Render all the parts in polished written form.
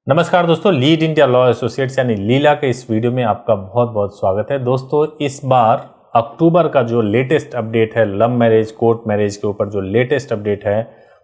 नमस्कार दोस्तों, lead India law associates यानी लीला के इस वीडियो में आपका बहुत बहुत स्वागत है। दोस्तों, इस बार अक्टूबर का जो लेटेस्ट अपडेट है लव मैरिज कोर्ट मैरिज के ऊपर, जो लेटेस्ट अपडेट है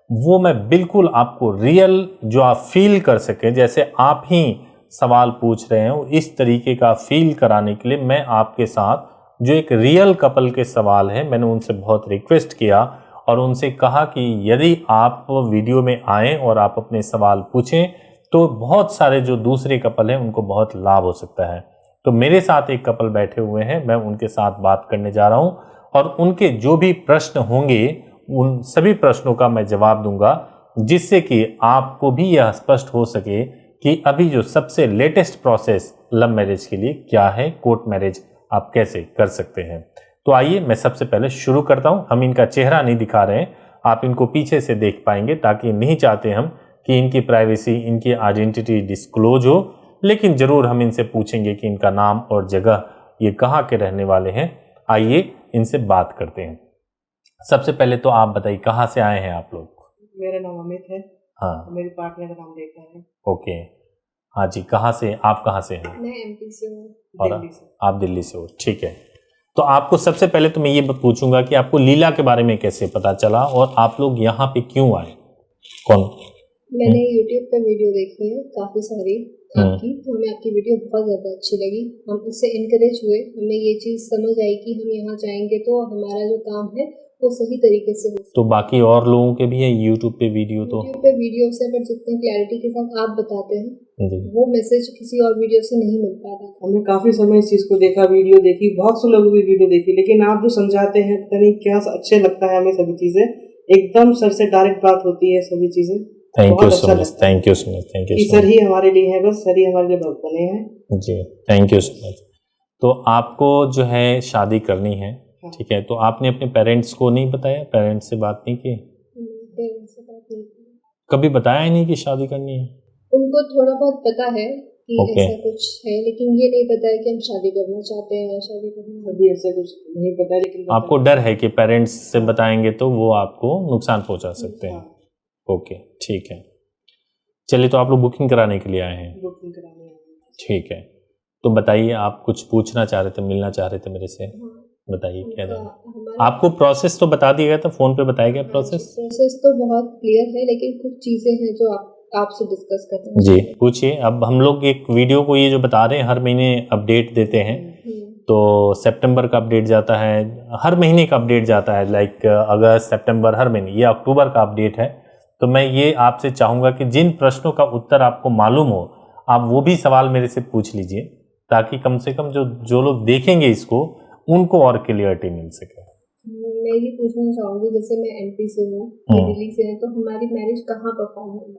वो मैं बिल्कुल आपको रियल जो आप फील कर सकें, जैसे आप ही सवाल पूछ रहे हो इस तरीके का फील कराने के लिए मैं आपके साथ जो एक रियल कपल के सवाल है, मैंने उनसे बहुत रिक्वेस्ट किया और उनसे कहा कि यदि आप वीडियो में आएँ और आप अपने सवाल पूछें तो बहुत सारे जो दूसरे कपल हैं उनको बहुत लाभ हो सकता है। तो मेरे साथ एक कपल बैठे हुए हैं, मैं उनके साथ बात करने जा रहा हूं और उनके जो भी प्रश्न होंगे उन सभी प्रश्नों का मैं जवाब दूंगा, जिससे कि आपको भी यह स्पष्ट हो सके कि अभी जो सबसे लेटेस्ट प्रोसेस लव मैरिज के लिए क्या है, कोर्ट मैरिज आप कैसे कर सकते हैं। तो आइए मैं सबसे पहले शुरू करता हूं। हम इनका चेहरा नहीं दिखा रहे हैं, आप इनको पीछे से देख पाएंगे, ताकि नहीं चाहते हम कि इनकी प्राइवेसी, इनकी आइडेंटिटी डिस्क्लोज हो, लेकिन जरूर हम इनसे पूछेंगे कि इनका नाम और जगह, ये कहाँ के रहने वाले हैं। आइए इनसे बात करते हैं। सबसे पहले तो आप बताइए कहाँ से आए हैं आप लोग? मेरा नाम अमित है। हाँ, मेरे पार्टनर का नाम रेखा है। ओके, हाँ जी, कहाँ से, आप कहाँ से हैं? मैं एमपी से हूँ। और दिल्ली से। आप दिल्ली से हो, ठीक है। तो आपको सबसे पहले तो मैं ये पूछूंगा कि आपको लीला के बारे में कैसे पता चला और आप लोग यहाँ पे क्यों आए? कौन? मैंने YouTube पे वीडियो देखी है काफ़ी सारी आपकी, तो हमें आपकी वीडियो बहुत ज़्यादा अच्छी लगी। हम उससे इनकरेज हुए, हमें ये चीज़ समझ आई कि हम यहाँ जाएंगे तो हमारा जो काम है वो सही तरीके से हो। तो बाकी और लोगों के भी है YouTube पे वीडियो? तो YouTube पे वीडियो से पर जितने क्लैरिटी के साथ आप बताते हैं वो मैसेज किसी और वीडियो से नहीं मिल पाता। हमने काफ़ी समय इस चीज़ को देखा, वीडियो देखी, बहुत से लोगों की वीडियो देखी, लेकिन आप जो समझाते हैं पता नहीं क्या अच्छे लगता है हमें। सभी चीज़ें एकदम सर से डायरेक्ट बात होती है, सभी चीज़ें। Thank you so much, thank you so much, thank you. Sir ही हमारे लिए है, बस सर ही हमारे लिए बहुत बने हैं जी, थैंक यू सो मच। तो आपको जो है शादी करनी है, ठीक है, तो आपने अपने पेरेंट्स को नहीं बताया? पेरेंट्स से बात नहीं की? पेरेंट्स से बात नहीं की। कभी बताया ही नहीं कि शादी करनी है? उनको थोड़ा बहुत पता है कि ऐसा कुछ है, लेकिन ये नहीं पता है कि हम शादी करना चाहते हैं या शादी करना। अभी ऐसा कुछ नहीं पता, लेकिन आपको डर है कि पेरेंट्स से बताएंगे तो वो आपको नुकसान पहुंचा सकते हैं। ओके, ठीक है। चलिए, तो आप लोग बुकिंग कराने के लिए आए हैं? बुकिंग कराने आए हैं। ठीक है, तो बताइए, आप कुछ पूछना चाह रहे थे, मिलना चाह रहे थे मेरे से? बताइए क्या था। आपको प्रोसेस तो बता दिया गया था, फोन पे बताया गया प्रोसेस? प्रोसेस तो बहुत क्लियर है, लेकिन कुछ चीजें हैं जो आपसे डिस्कस करते हैं। जी पूछिए। अब हम लोग एक वीडियो को ये जो बता रहे हैं, हर महीने अपडेट देते हैं, तो सितंबर का अपडेट जाता है, हर महीने का अपडेट जाता है, लाइक अगस्त, सितंबर, हर महीने। ये अक्टूबर का अपडेट है। तो मैं ये आपसे चाहूँगा कि जिन प्रश्नों का उत्तर आपको मालूम हो, आप वो भी सवाल मेरे से पूछ लीजिए, ताकि कम से कम जो लोग देखेंगे इसको, उनको और क्लियरिटी मिल सके। मैं ये पूछना चाहूँगी, जैसे मैं एमपी से हूँ, दिल्ली से है, तो हमारी मैरिज कहाँ परफॉर्म होगी,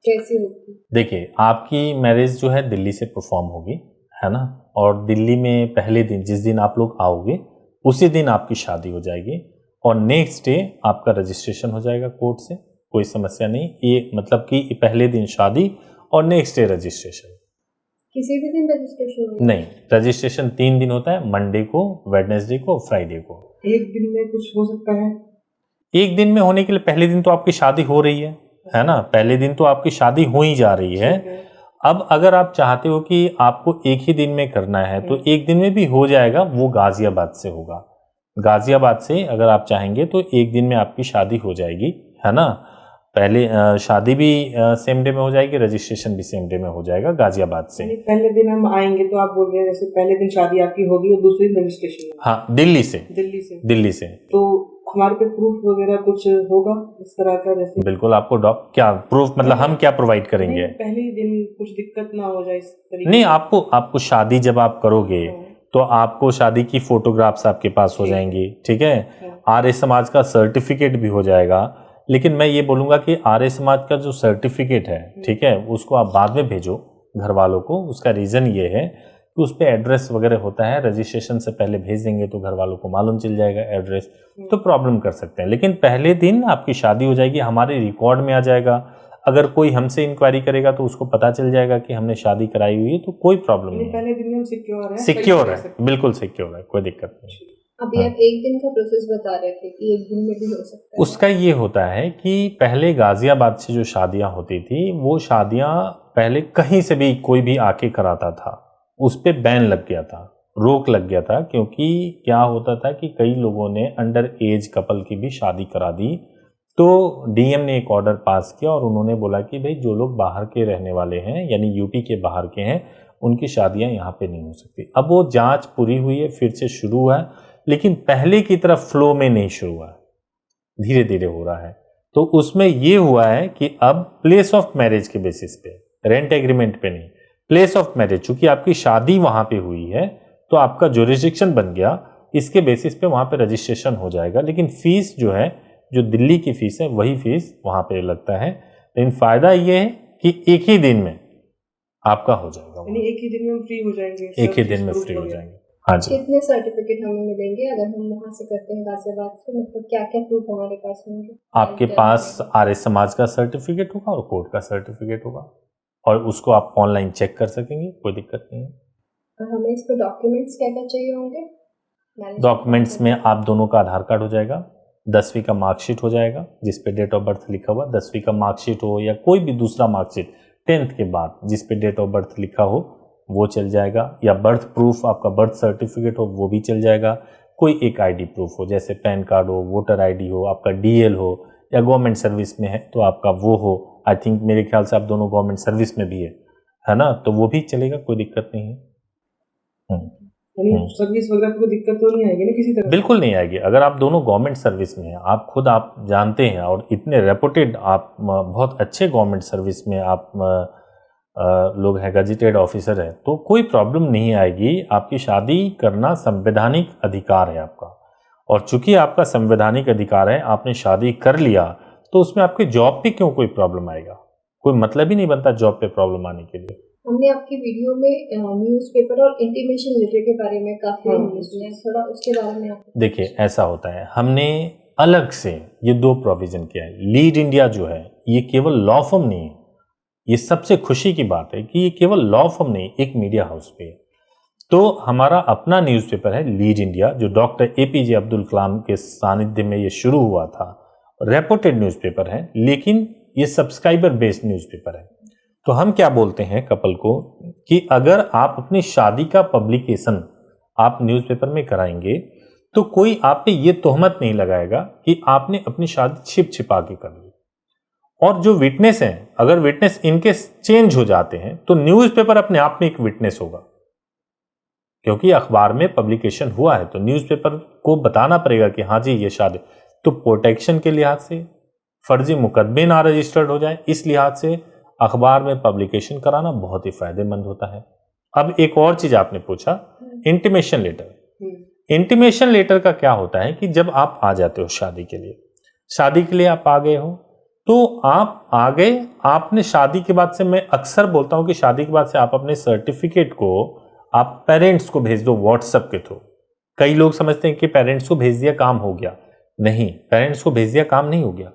कैसे होगी? देखिए, आपकी मैरिज जो है दिल्ली से परफॉर्म होगी, है ना, और दिल्ली में पहले दिन, जिस दिन आप लोग आओगे उसी दिन आपकी शादी हो जाएगी और नेक्स्ट डे आपका रजिस्ट्रेशन हो जाएगा कोर्ट से। कोई समस्या नहीं, ये मतलब कि पहले दिन शादी और नेक्स्ट डे रजिस्ट्रेशन। किसी भी दिन रजिस्ट्रेशन नहीं, रजिस्ट्रेशन 3 दिन होता है, मंडे को, वेडनेसडे को, फ्राइडे को। एक दिन में कुछ हो सकता है? एक दिन में होने के लिए पहले दिन तो आपकी शादी हो रही है ना, पहले दिन तो आपकी शादी हो ही जा रही है। अब अगर आप चाहते हो कि आपको एक ही दिन में करना है तो एक दिन में भी हो जाएगा, वो गाजियाबाद से होगा। गाजियाबाद से अगर आप चाहेंगे तो एक दिन में आपकी शादी हो जाएगी, है ना। पहले शादी भी सेम डे में हो जाएगी, रजिस्ट्रेशन भी सेम डे में हो जाएगा गाजियाबाद से। पहले दिन हम आएंगे तो आप बोल रहे हैं जैसे पहले दिन शादी आपकी होगी और दूसरे दिन रजिस्ट्रेशन? हाँ, दिल्ली से। दिल्ली से तो हमारे पे प्रूफ वगैरह कुछ होगा इस तरह का? जैसे बिल्कुल, आपको क्या प्रूफ, मतलब हम क्या प्रोवाइड करेंगे? पहले ही दिन कुछ दिक्कत ना हो जाए इस तरीके? नहीं, आपको शादी जब आप करोगे तो आपको शादी की फोटोग्राफ्स आपके पास हो जाएंगी, ठीक है। आर्य समाज का सर्टिफिकेट भी हो जाएगा, लेकिन मैं ये बोलूँगा कि आर्य समाज का जो सर्टिफिकेट है, ठीक है, उसको आप बाद में भेजो घर वालों को। उसका रीज़न ये है कि उस पर एड्रेस वगैरह होता है, रजिस्ट्रेशन से पहले भेज देंगे तो घर वालों को मालूम चल जाएगा एड्रेस, तो प्रॉब्लम कर सकते हैं। लेकिन पहले दिन आपकी शादी हो जाएगी, हमारे रिकॉर्ड में आ जाएगा। अगर कोई हमसे इंक्वायरी करेगा तो उसको पता चल जाएगा कि हमने शादी कराई हुई है, तो कोई प्रॉब्लम नहीं है। पहले दिन में हम सिक्योर है? सिक्योर है, बिल्कुल सिक्योर है, कोई दिक्कत नहीं। अभी आप एक दिन का प्रोसेस बता रहे थे कि एक दिन में भी हो सकता है। उसका ये होता है कि पहले गाजियाबाद से जो शादियां होती थी वो शादियां पहले कहीं से भी कोई भी आके कराता था, उस पर बैन लग गया था, रोक लग गया था, क्योंकि क्या होता था कि कई लोगों ने अंडर एज कपल की भी शादी करा दी। तो डीएम ने एक ऑर्डर पास किया और उन्होंने बोला कि भाई जो लोग बाहर के रहने वाले हैं यानी यूपी के बाहर के हैं उनकी शादियां यहाँ पे नहीं हो सकती। अब वो जांच पूरी हुई है, फिर से शुरू हुआ है, लेकिन पहले की तरफ फ्लो में नहीं शुरू हुआ है, धीरे धीरे हो रहा है। तो उसमें ये हुआ है कि अब प्लेस ऑफ मैरिज के बेसिस पे, रेंट एग्रीमेंट पे नहीं, प्लेस ऑफ मैरिज, चूंकि आपकी शादी वहां पे हुई है तो आपका जुरिस्डिक्शन बन गया, इसके बेसिस पे वहां पे रजिस्ट्रेशन हो जाएगा। लेकिन फीस जो है, जो दिल्ली की फीस है वही फीस वहां पे लगता है। लेकिन फायदा ये है कि एक ही दिन में आपका हो जाएगा, एक ही दिन में फ्री हो जाएंगे, एक ही दिन में फ्री हो जाएंगे। हाँ जी। कितने सर्टिफिकेट हमें मिलेंगे अगर हम वहाँ से करते हैं गाजियाबाद से, मतलब क्या क्या प्रूफ हमारे पास होंगे? आपके पास आर्य समाज का सर्टिफिकेट होगा और कोर्ट का सर्टिफिकेट होगा, और उसको आप ऑनलाइन चेक कर सकेंगे, कोई दिक्कत नहीं है। और हमें इस पर डॉक्यूमेंट्स क्या क्या चाहिए होंगे? डॉक्यूमेंट्स में आप दोनों का आधार कार्ड हो जाएगा, 10वीं का मार्कशीट हो जाएगा जिस पे डेट ऑफ बर्थ लिखा हुआ, 10वीं का मार्कशीट हो या कोई भी दूसरा मार्कशीट 10th के बाद जिस पे डेट ऑफ बर्थ लिखा हो वो चल जाएगा, या बर्थ प्रूफ आपका बर्थ सर्टिफिकेट हो वो भी चल जाएगा। कोई एक आईडी प्रूफ हो, जैसे पैन कार्ड हो, वोटर आईडी हो, आपका डीएल हो, या गवर्नमेंट सर्विस में है तो आपका वो हो। आई थिंक मेरे ख्याल से आप दोनों गवर्नमेंट सर्विस में भी है ना, तो वो भी चलेगा, कोई दिक्कत नहीं है। सर्विस वगैरह कोई दिक्कत तो नहीं आएगी ना किसी तरह? बिल्कुल नहीं आएगी। अगर आप दोनों गवर्नमेंट सर्विस में हैं, आप खुद आप जानते हैं और इतने रेपुटेड, आप बहुत अच्छे गवर्नमेंट सर्विस में आप लोग हैं, गजेटेड ऑफिसर है, तो कोई प्रॉब्लम नहीं आएगी। आपकी शादी करना संवैधानिक अधिकार है आपका, और चूंकि आपका संवैधानिक अधिकार है, आपने शादी कर लिया, तो उसमें आपके जॉब पे क्यों कोई प्रॉब्लम आएगा? कोई मतलब ही नहीं बनता जॉब पे प्रॉब्लम आने के लिए। हमने आपकी वीडियो में न्यूज़पेपर और इंटीमेशन लेटर के बारे में काफी सुना है, थोड़ा उसके बारे में आप देखिए, ऐसा होता है, हमने अलग से ये 2 प्रोविजन किया है। लीड इंडिया जो है ये केवल लॉ फर्म नहीं है, ये सबसे खुशी की बात है कि ये केवल लॉ फर्म नहीं, एक मीडिया हाउस पे है। तो हमारा अपना न्यूज़पेपर है लीड इंडिया, जो डॉक्टर एपीजे अब्दुल कलाम के सानिध्य में ये शुरू हुआ था। रेपुटेड न्यूज़पेपर है, लेकिन ये सब्सक्राइबर बेस्ड न्यूज़पेपर है। तो हम क्या बोलते हैं कपल को कि अगर आप अपनी शादी का पब्लिकेशन आप न्यूज़पेपर में कराएंगे तो कोई आप पे ये तोहमत नहीं लगाएगा कि आपने अपनी शादी छिप छिपा के कर ली। और जो विटनेस हैं, अगर विटनेस इनके चेंज हो जाते हैं तो न्यूज़पेपर अपने आप में एक विटनेस होगा, क्योंकि अखबार में पब्लिकेशन हुआ है तो न्यूज़पेपर को बताना पड़ेगा कि हाँ जी ये शादी। तो प्रोटेक्शन के लिहाज से, फर्जी मुकदमे ना रजिस्टर्ड हो जाए, इस लिहाज से अखबार में पब्लिकेशन कराना बहुत ही फायदेमंद होता है। अब एक और चीज आपने पूछा, इंटीमेशन लेटर। इंटीमेशन लेटर का क्या होता है कि जब आप आ जाते हो शादी के लिए आप आ गए हो, तो आप आ गए, आपने शादी के बाद से, मैं अक्सर बोलता हूं कि शादी के बाद से आप अपने सर्टिफिकेट को आप पेरेंट्स को भेज दो व्हाट्सएप के थ्रू। कई लोग समझते हैं कि पेरेंट्स को भेज दिया काम हो गया, नहीं, पेरेंट्स को भेज दिया काम नहीं हो गया।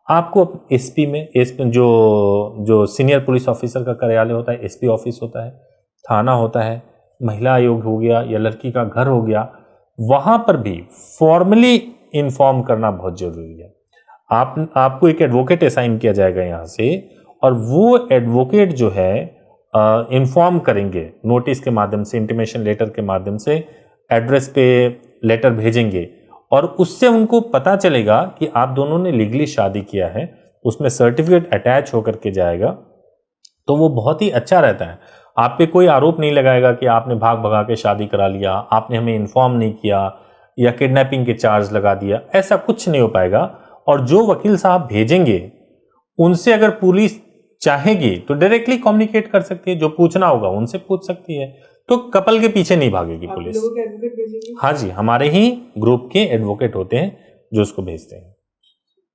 आपको एसपी में, जो सीनियर पुलिस ऑफिसर का कार्यालय होता है, एसपी ऑफिस होता है, थाना होता है, महिला आयोग हो गया या लड़की का घर हो गया, वहां पर भी फॉर्मली इन्फॉर्म करना बहुत जरूरी है। आपको एक एडवोकेट असाइन किया जाएगा यहाँ से, और वो एडवोकेट जो है इन्फॉर्म करेंगे नोटिस के माध्यम से, इंटीमेशन लेटर के माध्यम से, एड्रेस पे लेटर भेजेंगे, और उससे उनको पता चलेगा कि आप दोनों ने लीगली शादी किया है, उसमें सर्टिफिकेट अटैच होकर के जाएगा। तो वो बहुत ही अच्छा रहता है। आप पे कोई आरोप नहीं लगाएगा कि आपने भाग भगा के शादी करा लिया, आपने हमें इन्फॉर्म नहीं किया, या किडनैपिंग के चार्ज लगा दिया, ऐसा कुछ नहीं हो पाएगा। और जो वकील साहब भेजेंगे उनसे अगर पुलिस चाहेगी तो डायरेक्टली कम्युनिकेट कर सकती है, जो पूछना होगा उनसे पूछ सकती है, तो कपल के पीछे नहीं भागेगी पुलिस। हाँ जी, हमारे ही ग्रुप के एडवोकेट होते हैं जो उसको भेजते हैं,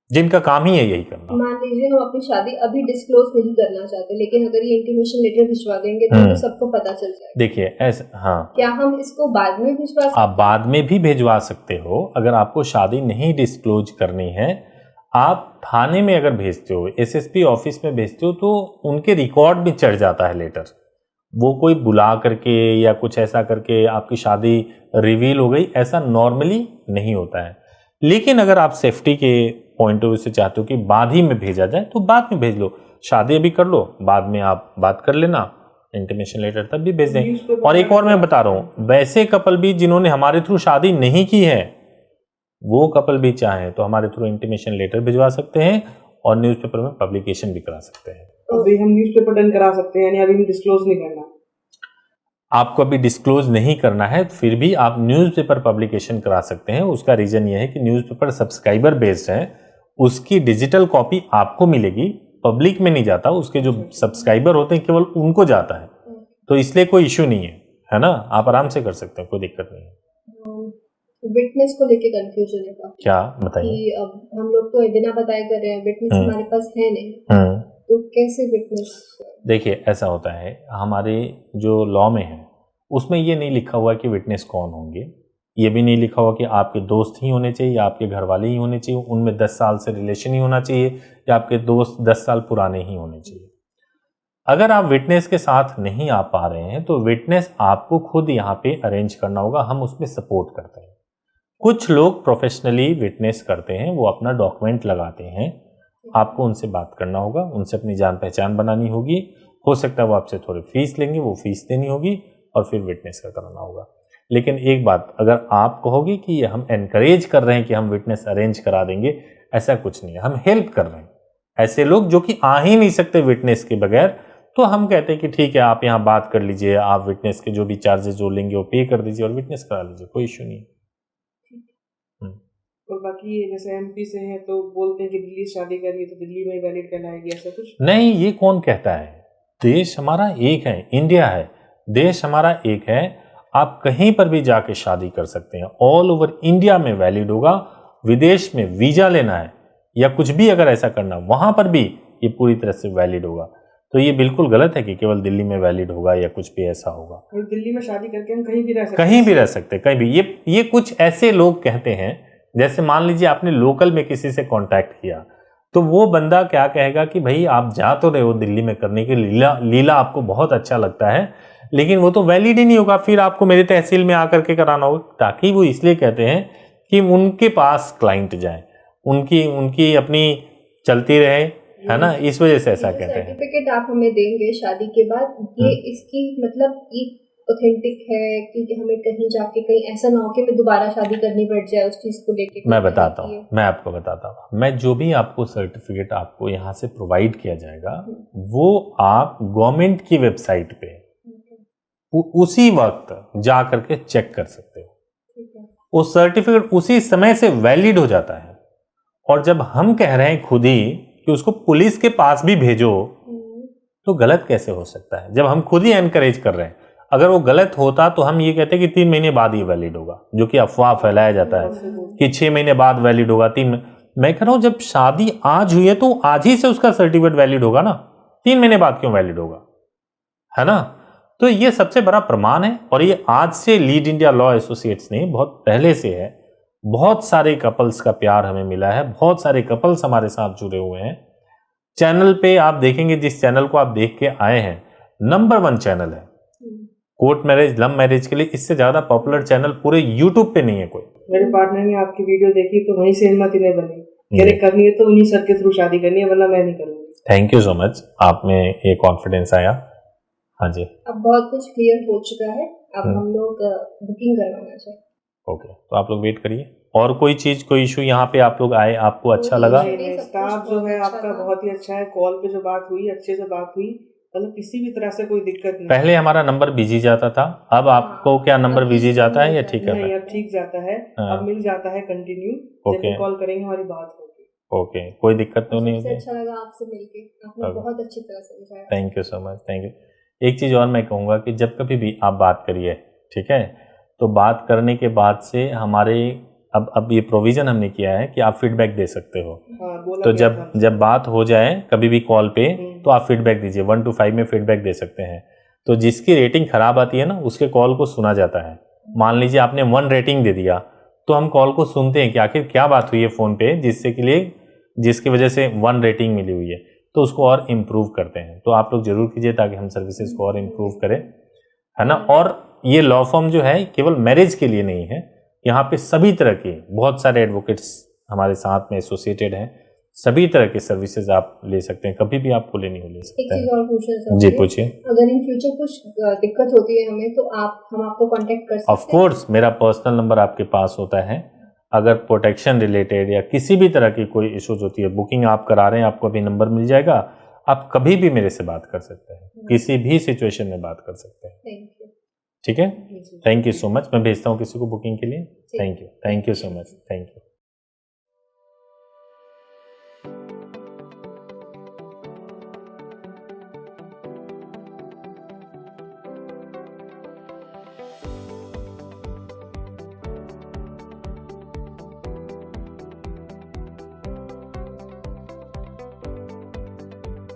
जिनका काम ही है यही करना। मान लीजिए हम अपनी शादी अभी डिस्क्लोज नहीं करना चाहते, लेकिन अगर ये इंटीमेशन लेटर भिजवा देंगे तो सबको पता चल जाएगा। देखिए ऐसा, हाँ, क्या हम इसको बाद में भिजवा सकते? आप बाद में भी भिजवा सकते हो। अगर आपको शादी नहीं डिस्क्लोज करनी है, आप थाने में अगर भेजते हो, एसएसपी ऑफिस में भेजते हो, तो उनके रिकॉर्ड में चढ़ जाता है लेटर, वो कोई बुला करके या कुछ ऐसा करके आपकी शादी रिवील हो गई, ऐसा नॉर्मली नहीं होता है। लेकिन अगर आप सेफ्टी के पॉइंट ऑफ व्यू से चाहते हो कि बाद ही में भेजा जाए तो बाद में भेज लो, शादी अभी कर लो, बाद में आप बात कर लेना, इंटीमेशन लेटर तब भी भेज दें। और एक और मैं बता रहा हूँ, वैसे कपल भी जिन्होंने हमारे थ्रू शादी नहीं की है, वो कपल भी चाहें तो हमारे थ्रू इंटीमेशन लेटर भिजवा सकते हैं और न्यूज़पेपर में पब्लिकेशन भी करा सकते हैं। अभी हम न्यूज़पेपर डन करा सकते हैं, यानी अभी हम डिस्क्लोज नहीं करना। आपको अभी डिस्क्लोज नहीं करना है, फिर भी आप न्यूज़पेपर पब्लिकेशन करा सकते हैं। उसका रीजन ये है कि न्यूज़पेपर सब्सक्राइबर बेस्ड है, उसकी डिजिटल कॉपी आपको मिलेगी, पब्लिक में नहीं जाता, उसके जो सब्सक्राइबर होते हैं केवल उनको जाता है, तो इसलिए कोई इश्यू नहीं है ना, आप आराम से कर सकते हैं, कोई दिक्कत नहीं है। विटनेस को लेके कंफ्यूजन है क्या बताइए? कि अब हम लोग तो बिना बताए कर रहे हैं, विटनेस हमारे पास है नहीं, तो कैसे विटनेस? देखिए ऐसा होता है, हमारे जो लॉ में है उसमें ये नहीं लिखा हुआ कि विटनेस कौन होंगे, ये भी नहीं लिखा हुआ कि आपके दोस्त ही होने चाहिए या आपके घर वाले ही होने चाहिए, उनमें 10 साल से रिलेशन ही होना चाहिए या आपके दोस्त 10 साल पुराने ही होने चाहिए। अगर आप विटनेस के साथ नहीं आ पा रहे हैं तो विटनेस आपको खुद यहाँ पे अरेंज करना होगा, हम उसमें सपोर्ट करते हैं। कुछ लोग प्रोफेशनली विटनेस करते हैं, वो अपना डॉक्यूमेंट लगाते हैं, आपको उनसे बात करना होगा, उनसे अपनी जान पहचान बनानी होगी, हो सकता है वो आपसे थोड़ी फीस लेंगे, वो फीस देनी होगी और फिर विटनेस का कराना होगा। लेकिन एक बात, अगर आप कहोगे कि हम एनकरेज कर रहे हैं कि हम विटनेस अरेंज करा देंगे, ऐसा कुछ नहीं है, हम हेल्प कर रहे हैं। ऐसे लोग जो कि आ ही नहीं सकते विटनेस के बगैर, तो हम कहते हैं कि ठीक है आप यहाँ बात कर लीजिए, आप विटनेस के जो भी चार्जेस जो लेंगे वो पे कर दीजिए और विटनेस करा लीजिए, कोई इश्यू नहीं है। और बाकी जैसे एमपी से हैं तो बोलते हैं कि दिल्ली शादी करिए तो दिल्ली में वैलिड कहलाएगी, ऐसा कुछ नहीं, ये कौन कहता है? देश हमारा एक है, इंडिया है, देश हमारा एक है, आप कहीं पर भी जाके शादी कर सकते हैं, ऑल ओवर इंडिया में वैलिड होगा। विदेश में वीजा लेना है या कुछ भी अगर ऐसा करना, वहां पर भी ये पूरी तरह से वैलिड होगा। तो ये बिल्कुल गलत है कि केवल दिल्ली में वैलिड होगा या कुछ भी ऐसा होगा। और दिल्ली में शादी करके हम कहीं भी रह सकते हैं, कहीं भी रह सकते, कहीं भी। ये कुछ ऐसे लोग कहते हैं, जैसे मान लीजिए आपने लोकल में किसी से कांटेक्ट किया, तो वो बंदा क्या कहेगा कि भाई आप जा तो रहे हो दिल्ली में करने की लीला आपको बहुत अच्छा लगता है, लेकिन वो तो वैलिड ही नहीं होगा, फिर आपको मेरे तहसील में आकर के कराना होगा। ताकि वो इसलिए कहते हैं कि उनके पास क्लाइंट जाए, उनकी अपनी चलती रहे, है ना, इस वजह से ऐसा कहते हैं। सर्टिफिकेट आप हमें देंगे शादी के बाद, ये इसकी मतलब ये ऑथेंटिक है कि हमें कहीं जाके कहीं ऐसा ना हो कि मैं दोबारा शादी करनी पड़ जाए उस चीज को लेके? मैं बताता हूँ, मैं आपको बताता हूँ। मैं जो भी आपको सर्टिफिकेट आपको यहाँ से प्रोवाइड किया जाएगा, वो आप गवर्नमेंट की वेबसाइट पे उसी वक्त जा करके चेक कर सकते हो। वो सर्टिफिकेट उसी समय से वैलिड हो जाता है। और जब हम कह रहे हैं खुद ही कि उसको पुलिस के पास भी भेजो, तो गलत कैसे हो सकता है? जब हम खुद ही एनकरेज कर रहे हैं। अगर वो गलत होता तो हम ये कहते हैं कि 3 महीने बाद ही वैलिड होगा, जो कि अफवाह फैलाया जाता है कि 6 महीने बाद वैलिड होगा, 3। मैं कह रहा हूं जब शादी आज हुई है तो आज ही से उसका सर्टिफिकेट वैलिड होगा ना, 3 महीने बाद क्यों वैलिड होगा, है ना? तो ये सबसे बड़ा प्रमाण है। और ये आज से लीड इंडिया लॉ एसोसिएट्स नहीं, बहुत पहले से है। बहुत सारे कपल्स का प्यार हमें मिला है, बहुत सारे कपल्स हमारे साथ जुड़े हुए हैं। चैनल पे आप देखेंगे, जिस चैनल को आप देख के आए हैं, नंबर 1 चैनल है कोर्ट मैरिज, लव मैरिज के लिए। इससे ज्यादा पॉपुलर चैनल पूरे यूट्यूब पे नहीं है कोई। मेरे पार्टनर ने आपकी वीडियो देखी तो वहीं से हिम्मत ही नहीं बनी, मेरे करनी है तो उन्हीं सर के थ्रू शादी करनी है, वरना मैं नहीं करूंगी। थैंक यू सो मच, आप में ये कॉन्फिडेंस आया। हाँ जी, अब बहुत कुछ क्लियर हो चुका है, अब हम लोग बुकिंग करवाना चाहिए। ओके, तो आप लोग वेट करिए। और कोई चीज, कोई इशू यहाँ पे आप लोग आए, आपको अच्छा लगा? स्टाफ जो है आपका बहुत ही अच्छा है, कॉल पे जो बात हुई अच्छे से बात हुई, मतलब किसी भी तरह से कोई दिक्कत नहीं। पहले हमारा नंबर बिजी जाता था, अब आपको क्या नंबर बिजी जाता है या ठीक है? नहीं, अब ठीक जाता है, अब मिल जाता है कंटिन्यू। जब कॉल करेंगे हमारी बात होगी। ओके, कोई दिक्कत तो नहीं होगी। अच्छा लगा आपसे मिलके, आपने बहुत अच्छी तरह समझाया। Thank you so much, thank you. एक चीज़ और मैं कहूँगा कि जब कभी भी आप बात करिए, ठीक है, तो बात करने के बाद से हमारे अब ये प्रोविज़न हमने किया है कि आप फीडबैक दे सकते हो। तो जब बात हो जाए कभी भी कॉल पे, तो आप फीडबैक दीजिए। 1 to 5 में फीडबैक दे सकते हैं। तो जिसकी रेटिंग ख़राब आती है ना, उसके कॉल को सुना जाता है। मान लीजिए आपने 1 रेटिंग दे दिया, तो हम कॉल को सुनते हैं कि आखिर क्या बात हुई है फ़ोन पे जिसकी वजह से 1 रेटिंग मिली हुई है। तो उसको और इम्प्रूव करते हैं। तो आप लोग जरूर कीजिए ताकि हम सर्विसेज को और इम्प्रूव करें, है ना। और ये लॉ फॉर्म जो है केवल मैरिज के लिए नहीं है, यहाँ पे सभी तरह के बहुत सारे एडवोकेट्स हमारे साथ में एसोसिएटेड हैं, सभी तरह के सर्विसेज आप ले सकते हैं, कभी भी आपको लेनी हो ले सकते हैं। एक चीज और पूछना चाहूंगी, जी पूछिए। अगर इन फ्यूचर कुछ दिक्कत होती है हमें तो हम आपको कांटेक्ट कर सकते हैं? ऑफ कोर्स, मेरा पर्सनल नंबर आपके पास होता है। अगर प्रोटेक्शन रिलेटेड या किसी भी तरह की कोई इश्यूज होती है, बुकिंग आप करा रहे हैं, आपको अभी नंबर मिल जाएगा, आप कभी भी मेरे से बात कर सकते हैं, किसी भी सिचुएशन में बात कर सकते हैं। Thank you. ठीक है, थैंक यू सो मच। मैं भेजता हूँ किसी को बुकिंग के लिए। Thank you so much, thank you.